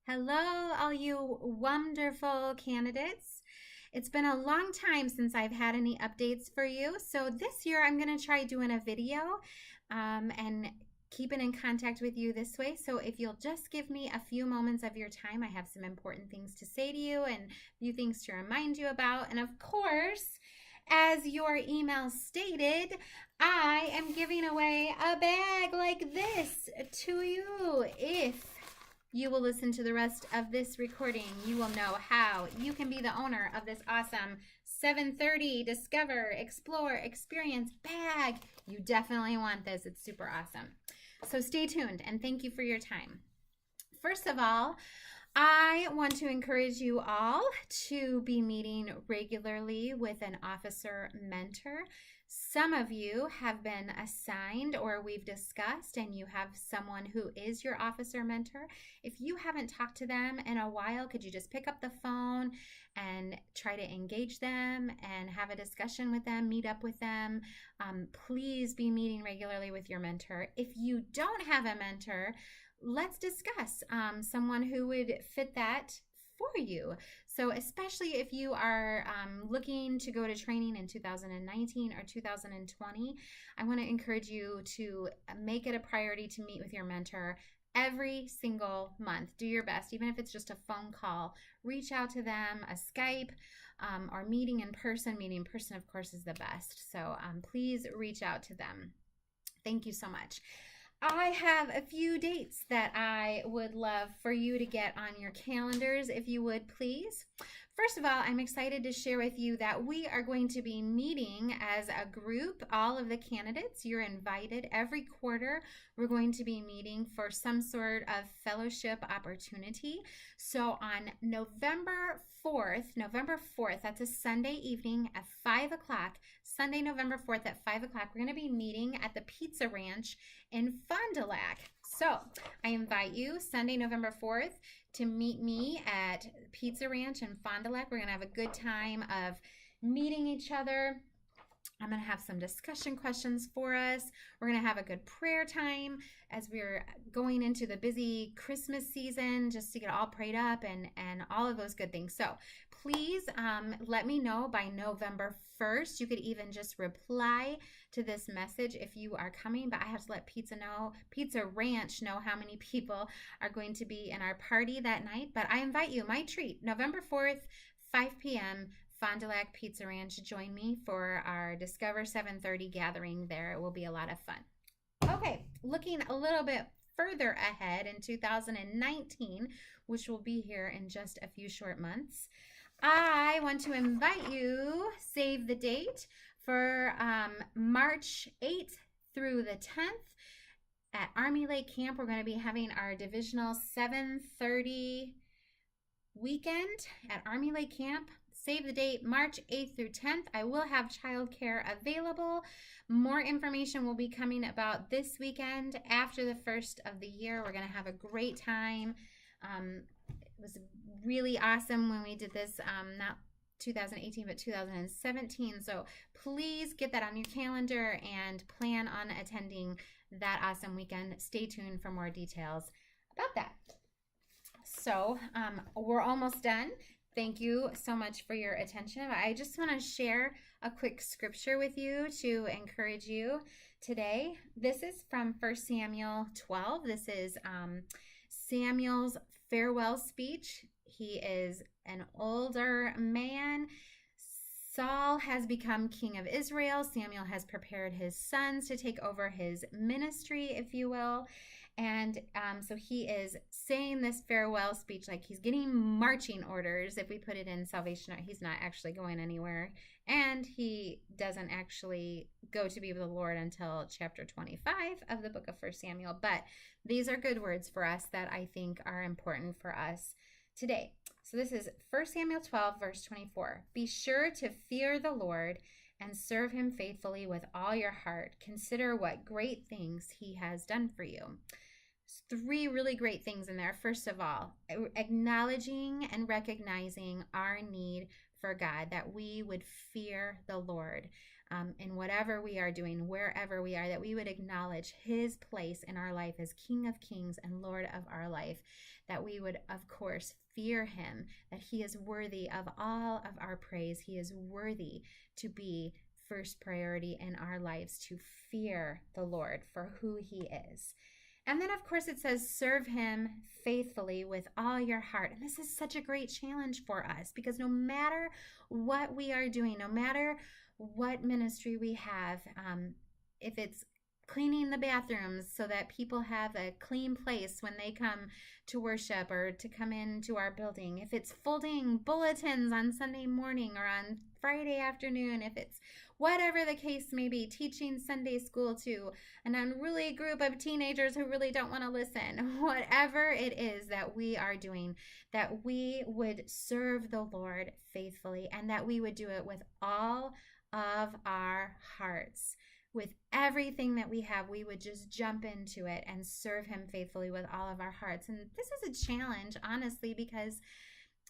Hello, all you wonderful candidates. It's been a long time since I've had any updates for you. So this year I'm going to try doing a video and keeping in contact with you this way. So if you'll just give me a few moments of your time, I have some important things to say to you and a few things to remind you about. And of course, as your email stated, I am giving away a bag like this to you. If you will listen to the rest of this recording, you will know how you can be the owner of this awesome 730 Discover, Explore, Experience bag. You definitely want this. It's super awesome. So stay tuned and thank you for your time. First of all, I want to encourage you all to be meeting regularly with an officer mentor. Some of you have been assigned or we've discussed and you have someone who is your officer mentor. If you haven't talked to them in a while, could you just pick up the phone and try to engage them and have a discussion with them, meet up with them? Please be meeting regularly with your mentor. If you don't have a mentor, let's discuss someone who would fit that for you. So especially if you are looking to go to training in 2019 or 2020, I want to encourage you to make it a priority to meet with your mentor every single month. Do your best, even if it's just a phone call. Reach out to them, a Skype, or meeting in person. Meeting in person, of course, is the best. So please reach out to them. Thank you so much. I have a few dates that I would love for you to get on your calendars, if you would please. First of all, I'm excited to share with you that we are going to be meeting as a group, all of the candidates. You're invited every quarter. We're going to be meeting for some sort of fellowship opportunity. So on November 4th, that's a Sunday evening at 5 o'clock, Sunday, November 4th at 5 o'clock, we're going to be meeting at the Pizza Ranch in Fond du Lac. So I invite you Sunday, November 4th to meet me at Pizza Ranch in Fond du Lac. We're going to have a good time of meeting each other. I'm going to have some discussion questions for us. We're going to have a good prayer time as we're going into the busy Christmas season, just to get all prayed up and all of those good things. So please let me know by November 1st. You could even just reply to this message if you are coming, but I have to let Pizza Ranch know how many people are going to be in our party that night. But I invite you, my treat, November 4th, 5 p.m., Fond du Lac Pizza Ranch. Join me for our Discover 730 gathering there. It will be a lot of fun. Okay, looking a little bit further ahead in 2019, which will be here in just a few short months, I want to invite you, save the date, for March 8th through the 10th at Army Lake Camp. We're going to be having our divisional 730 weekend at Army Lake Camp. Save the date, March 8th through 10th. I will have childcare available. More information will be coming about this weekend after the first of the year. We're going to have a great time. It was really awesome when we did this, not 2018, but 2017. So please get that on your calendar and plan on attending that awesome weekend. Stay tuned for more details about that. So we're almost done. Thank you so much for your attention. I just want to share a quick scripture with you to encourage you today. This is from 1 Samuel 12. This is Samuel's farewell speech. He is an older man. Saul has become king of Israel. Samuel has prepared his sons to take over his ministry, if you will. And so he is saying this farewell speech like he's getting marching orders. If we put it in Salvation, he's not actually going anywhere. And he doesn't actually go to be with the Lord until chapter 25 of the book of 1 Samuel. But these are good words for us that I think are important for us today. So this is 1 Samuel 12, verse 24. Be sure to fear the Lord and serve him faithfully with all your heart. Consider what great things he has done for you. There's 3 really great things in there. First of all, acknowledging and recognizing our need for God, that we would fear the Lord. in whatever we are doing, wherever we are, that we would acknowledge his place in our life as King of Kings and Lord of our life, that we would, of course, fear him, that he is worthy of all of our praise. He is worthy to be first priority in our lives, to fear the Lord for who he is. And then, of course, it says, serve him faithfully with all your heart. And this is such a great challenge for us, because no matter what we are doing, no matter what ministry we have, if it's cleaning the bathrooms so that people have a clean place when they come to worship or to come into our building, if it's folding bulletins on Sunday morning or on Friday afternoon, if it's whatever the case may be, teaching Sunday school to an unruly group of teenagers who really don't want to listen, whatever it is that we are doing, that we would serve the Lord faithfully, and that we would do it with all of our hearts. With everything that we have, we would just jump into it and serve him faithfully with all of our hearts. And this is a challenge, honestly, because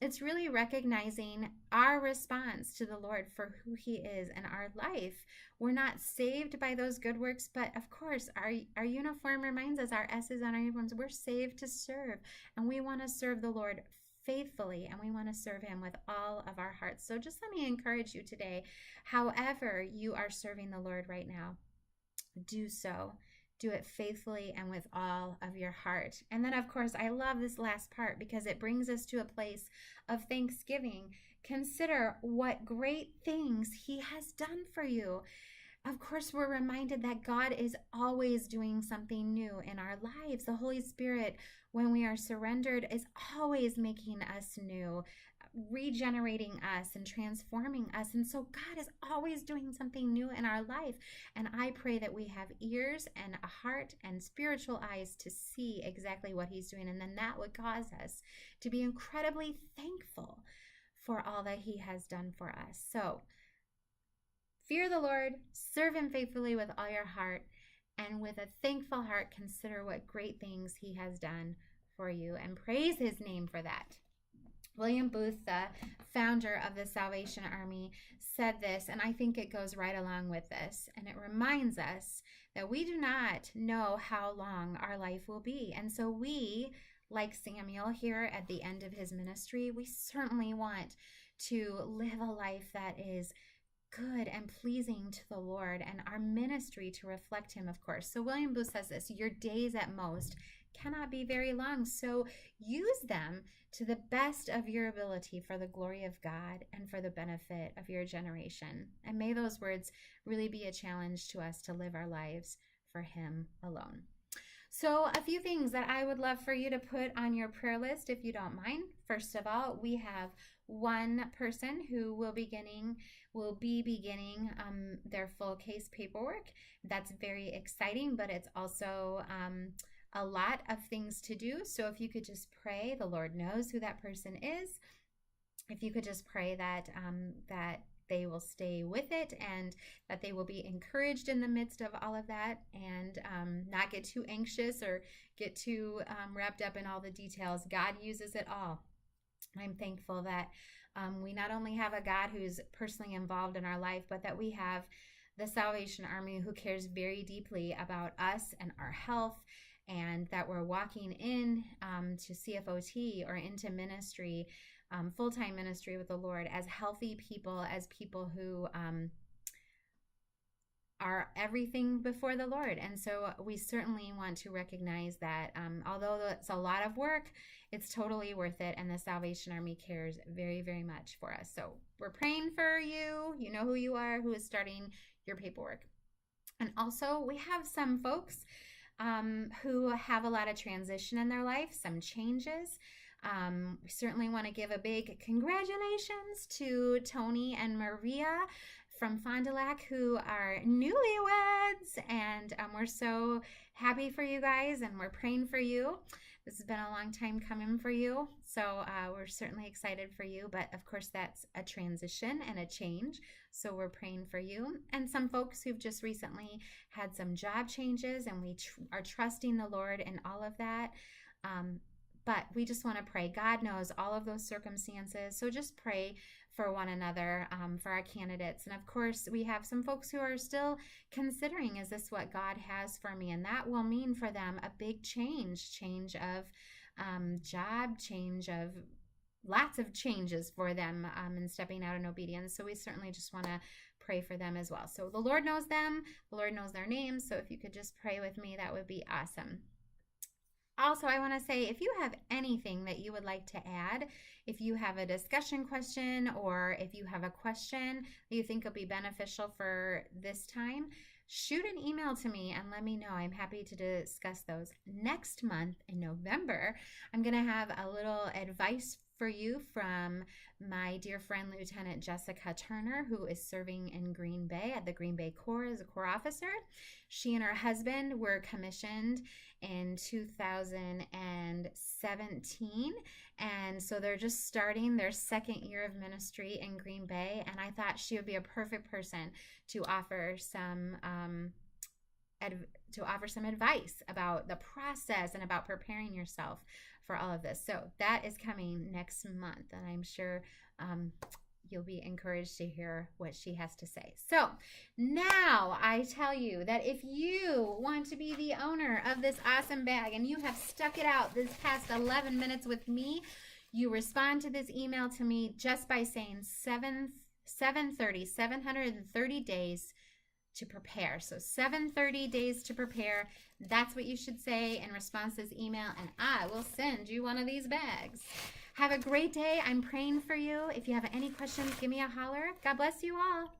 it's really recognizing our response to the Lord for who he is in our life. We're not saved by those good works, but of course, our uniform reminds us, our S's on our uniforms, we're saved to serve. And we want to serve the Lord faithfully, and we want to serve him with all of our hearts. So just let me encourage you today, however you are serving the Lord right now, do so. Do it faithfully and with all of your heart. And then, of course, I love this last part because it brings us to a place of thanksgiving. Consider what great things he has done for you. Of course, we're reminded that God is always doing something new in our lives. The Holy Spirit, when we are surrendered, is always making us new, regenerating us and transforming us. And so God is always doing something new in our life. And I pray that we have ears and a heart and spiritual eyes to see exactly what he's doing. And then that would cause us to be incredibly thankful for all that he has done for us. So fear the Lord, serve him faithfully with all your heart, and with a thankful heart, consider what great things he has done for you, and praise his name for that. William Booth, the founder of the Salvation Army, said this, and I think it goes right along with this, and it reminds us that we do not know how long our life will be. And so we, like Samuel here at the end of his ministry, we certainly want to live a life that is good and pleasing to the Lord, and our ministry to reflect him, of course. So William Booth says this, your days at most cannot be very long, so use them to the best of your ability for the glory of God and for the benefit of your generation. And may those words really be a challenge to us to live our lives for him alone. So a few things that I would love for you to put on your prayer list, if you don't mind. First of all, we have one person who will be beginning their full case paperwork. That's very exciting, but it's also a lot of things to do. So if you could just pray, the Lord knows who that person is. If you could just pray that they will stay with it, and that they will be encouraged in the midst of all of that, and not get too anxious or get too wrapped up in all the details. God uses it all. I'm thankful that we not only have a God who's personally involved in our life, but that we have the Salvation Army who cares very deeply about us and our health, and that we're walking in to CFOT or into ministry, full-time ministry with the Lord, as healthy people, as people who are everything before the Lord. And so we certainly want to recognize that although it's a lot of work, it's totally worth it, and the Salvation Army cares very, very much for us. So we're praying for you. You know who you are, who is starting your paperwork. And also we have some folks who have a lot of transition in their life, some changes. We certainly want to give a big congratulations to Tony and Maria from Fond du Lac, who are newlyweds, and we're so happy for you guys, and we're praying for you. This has been a long time coming for you, so we're certainly excited for you, but of course that's a transition and a change, so we're praying for you. And some folks who've just recently had some job changes, and we are trusting the Lord in all of that. But we just want to pray. God knows all of those circumstances. So just pray for one another, for our candidates. And of course, we have some folks who are still considering, is this what God has for me? And that will mean for them a big change of job, change of lots of changes for them in stepping out in obedience. So we certainly just want to pray for them as well. So the Lord knows them. The Lord knows their names. So if you could just pray with me, that would be awesome. Also, I want to say, if you have anything that you would like to add, if you have a discussion question or if you have a question that you think will be beneficial for this time, shoot an email to me and let me know. I'm happy to discuss those. Next month in November, I'm going to have a little advice for you from my dear friend, Lieutenant Jessica Turner, who is serving in Green Bay at the Green Bay Corps as a Corps officer. She and her husband were commissioned in 2017, and so they're just starting their second year of ministry in Green Bay, and I thought she would be a perfect person to offer some advice about the process and about preparing yourself for all of this. So that is coming next month, and I'm sure you'll be encouraged to hear what she has to say. So now I tell you that if you want to be the owner of this awesome bag and you have stuck it out this past 11 minutes with me, you respond to this email to me just by saying 730 days to prepare. So 730 days to prepare. That's what you should say in response to this email, and I will send you one of these bags. Have a great day. I'm praying for you. If you have any questions, give me a holler. God bless you all.